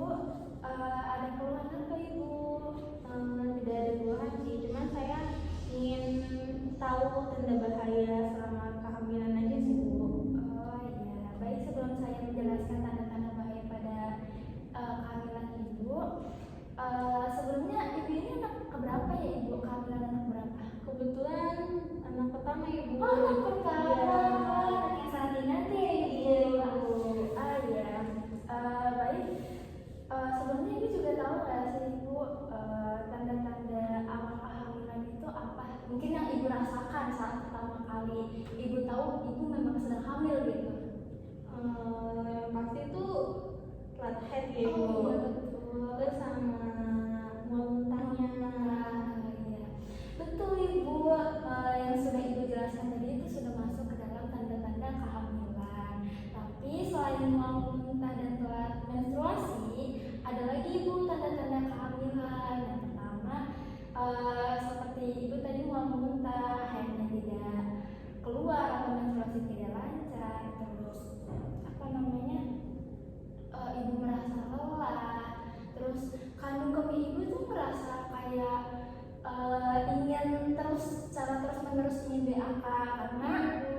Ibu, ada keluhan apa Ibu? Tidak ada keluhan sih, cuman saya ingin tahu tanda bahaya selama kehamilan aja sih Bu. Oh iya, baik, sebelum saya menjelaskan tanda-tanda bahaya pada kehamilan Ibu, sebelumnya Ibu ini anak keberapa ya Ibu? Kehamilan anak berapa? Kebetulan anak pertama Ibu. Oh, anak pertama. Iya. Anak yang saat ini nanti ya Ibu. Iya. Iya. Baik. Sebelumnya Ibu juga tahu nggak sih Ibu tanda-tanda awal kehamilan itu apa? Mungkin yang Ibu rasakan saat pertama kali Ibu tahu Ibu memang sedang hamil gitu. Yang pasti itu flat head ya Ibu. Oh, iya, betul. Terus sama mual muntahnya. Iya. Betul Ibu. Yang sudah Ibu jelaskan tadi itu sudah masuk ke dalam tanda-tanda kehamilan. Tapi selain mual muntah dan telat menstruasi, ada lagi Ibu tanda-tanda kehamilan. Yang pertama, seperti Ibu tadi mual muntah, haidnya tidak keluar atau menstruasi tidak lancar, terus Ibu merasa lelah, terus kandung kemih Ibu tuh merasa kayak ingin terus menerus ingin BAK karena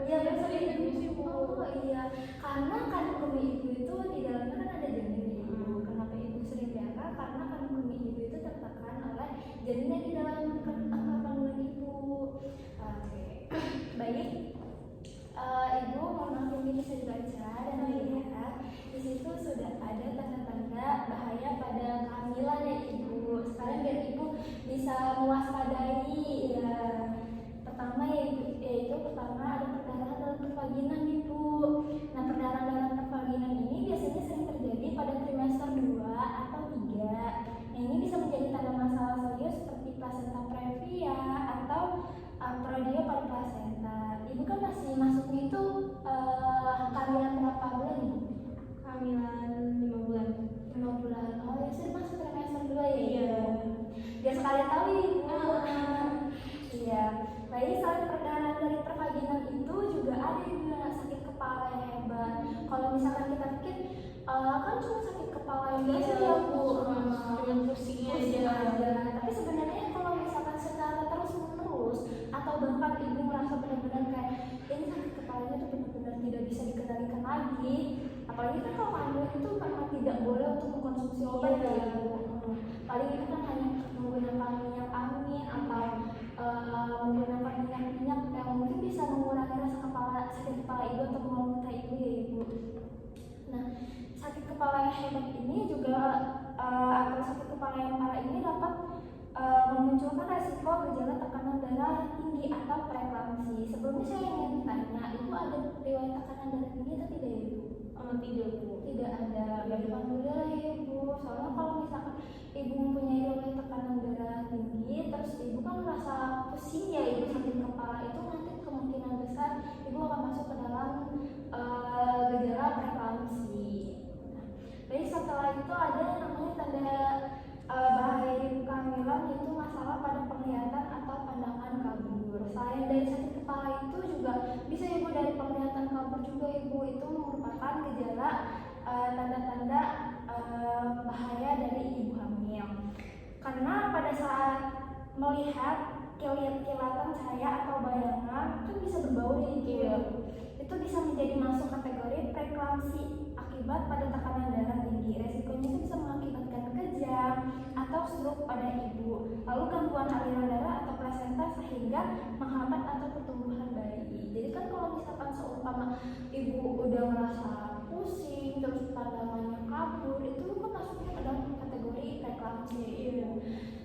ya biasanya Ibu. Oh iya, karena kandung kemih Ibu itu di dalamnya kan ada janin Ibu. Kenapa Ibu sering BAK? Karena kandung kemih Ibu itu tertekan oleh janinnya di dalam kandungan Ibu. Oke, baik. Ibu mohon maaf ini bisa dibaca dan dilihat. Di situ sudah ada tanda-tanda bahaya pada kehamilan ya Ibu. Sekarang biar Ibu bisa mewaspadai ya. Pertama yaitu pertama ada perdarahan dalam pervaginan Ibu. Nah, perdarahan dalam pervaginan ini biasanya sering terjadi pada trimester 2 atau 3. Nah, ini bisa menjadi tanda masalah serius seperti plasenta previa atau prodia pada plasenta. Ibu kan masih masuknya itu kehamilan berapa bulan Ibu? Kehamilan 5 bulan. 5 bulan. Oh ya, sudah masuk trimester 2 ya? Iya. Biar sekalian tahu Ibu. Iya. Baik, selain perdarahan dari pervaginan itu juga ada Ibu yang sakit kepala yang hebat. Kalau misalkan kita pikir kan cuma sakit kepala yang biasa ya Bu, cuma pusingnya aja. Tapi sebenarnya kalau misalkan secara terus-menerus atau bahkan Ibu merasa benar-benar kayak ini sakit kepalanya tuh benar-benar tidak bisa dikendalikan lagi, apalagi kan kalau hamil itu memang tidak boleh untuk mengkonsumsi obat ya Ibu. Paling itu kan hanya menggunakan minyak angin atau menggunakan minyak-minyak yang mungkin bisa mengurangi rasa sakit kepala Ibu atau mual muntah Ibu ya Ibu. Nah, sakit kepala yang hebat ini juga atau sakit kepala yang parah ini dapat memunculkan resiko gejala tekanan darah tinggi atau preeklamsi. Sebelumnya saya ingin tanya, Ibu ada riwayat tekanan darah tinggi atau tidak Ibu? Tidak Bu. Tidak ada. Baik, alhamdulillah ya Ibu. Soalnya kalau misalkan Ibu mempunyai riwayat tekanan darah tinggi, terus Ibu kan merasa pusing ya Ibu, sakit kepala, itu nanti kemungkinan besar Ibu akan masuk ke dalam gejala preeklamsi. Nah, baik, setelah itu ada yang namanya tanda bahaya ibu kehamilan, yaitu masalah pada penglihatan atau pandangan kabur. Selain dari sakit kepala itu juga bisa Ibu dari penglihatan kabur juga Ibu. Itu merupakan gejala tanda-tanda bahaya dari ibu hamil. Karena pada saat melihat kilatan cahaya atau bayangan itu bisa berbau nih Ibu. Itu bisa menjadi masuk kategori preeklamsi akibat pada tekanan darah tinggi. Resikonya itu bisa mengakibatkan kejang atau stroke pada ibu, lalu gangguan aliran darah atau plasenta sehingga menghambat atau pertumbuhan bayi. Jadi kan kalau misalkan seumpama ibu udah merasa pusing, terus pandangannya kabur, itu kan masuknya ke dalam kategori preeklamsi ibu.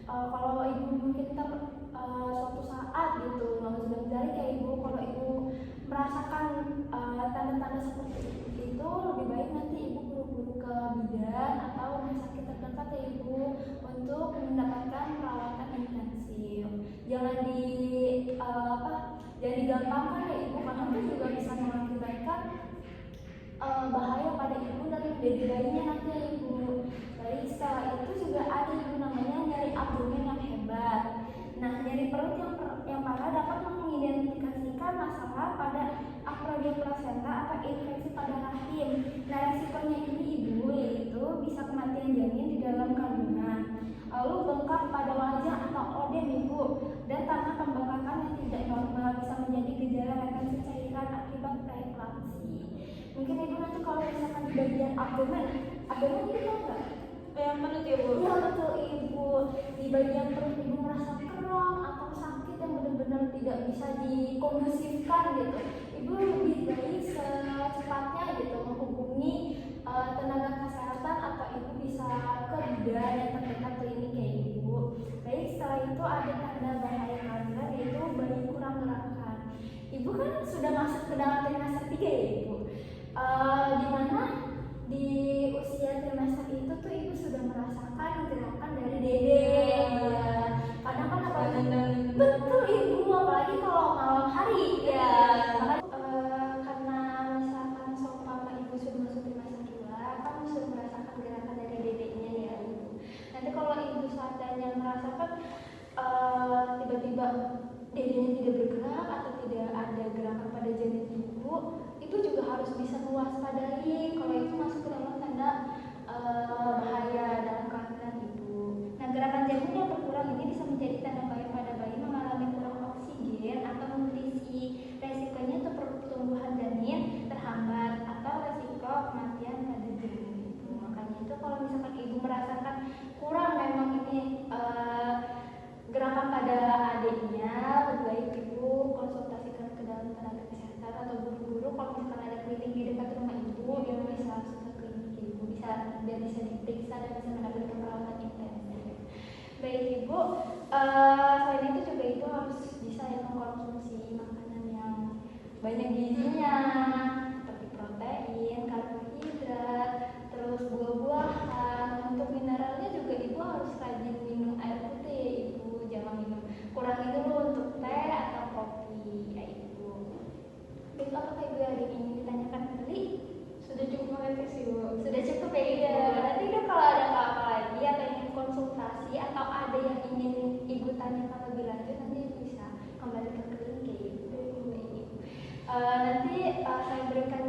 Kalau ibu mungkin suatu saat gitu, sudah dari kayak ibu, kalau ibu merasakan tanda-tanda seperti itu, lebih baik nanti ibu buru-buru ke bidan atau rumah sakit terdekat ya Ibu untuk mendapatkan perawatan intensif. Jangan digampangkan ya Ibu, karena itu juga bisa mengakibatkan bahaya pada ibu dan bayinya nanti ya Ibu. Baik, setelah itu juga ada Ibu namanya nyeri abdomen yang hebat. Nah, nyeri perut yang parah dapat mengidentifikasikan masalah pada akrodia plasenta atau infeksi pada rahim. Nah, resikonya ini Ibu yaitu bisa kematian janin di dalam kandungan, lalu bengkak pada wajah atau odem ibu, dan tangan pembengkakan yang tidak normal bisa menjadi gejala retensi cairan akibat preeklamsi. Mungkin ibu nanti kalau misalkan di bagian abdomen itu enggak? Yang mana tuh ibu? Iya betul ibu, di bagian perut ibu merasa kram atau sakit yang benar-benar tidak bisa dikondusifkan gitu, ibu lebih baik secepatnya gitu menghubungi tenaga kesehatan atau ibu bisa ke bidan yang terdekat klinik ya ibu. Baik, setelah itu ada tanda bahaya kehamilan yaitu bayi kurang gerakan. Ibu kan sudah masuk ke dalam trimester 3 ya ibu, dimana di usia trimester itu tuh ibu sudah merasakan gerakan dari dede ya. Kadang kan apalagi betul ibu, apalagi kalau malam hari ya. Karena misalkan seumpama ibu sudah masuk trimester 2 kan sudah merasakan gerakan dari dedenya ya ibu. Nanti kalau ibu seandainya merasakan tiba-tiba dedenya tidak bergerak atau tidak ada gerakan pada janin ibu juga harus bisa mewaspadai kalau itu masuk ke dalam tanda bahaya dalam kehamilan ibu. Nah, gerakan janin yang berkurang ini bisa menjadi tanda bahaya pada bayi mengalami kurang oksigen atau nutrisi. Resikonya itu pertumbuhan janin terhambat atau resiko kematian pada janin ibu. Makanya itu kalau misalkan ibu merasakan kurang memang ini gerakan pada adiknya, lebih baik ibu konsultasikan ke dalam tenaga kesehatan atau buru-buru. Kalau misalkan ada klinik di dekat rumah ibu, yang bisa langsung ke klinik ibu, biar bisa diperiksa dan bisa mendapatkan perawatan intensif. Baik ibu, selain itu juga itu harus bisa ya mengkonsumsi makanan yang banyak gizinya seperti protein, karbohidrat, terus buah-buahan. Untuk mineralnya juga ibu harus rajin minum air putih ya ibu, jangan minum kurangi dulu untuk teh atau kopi ya ibu. Baik, apakah ibu ada yang ingin ditanyakan kembali? Sudah cukup mengerti sih bu. Sudah cukup ya ibu. Nanti kan kalau ada apa-apa lagi atau ingin konsultasi atau ada yang ingin ibu tanyakan lebih lanjut, nanti bisa kembali ke klinik ya ibu. Nanti saya berikan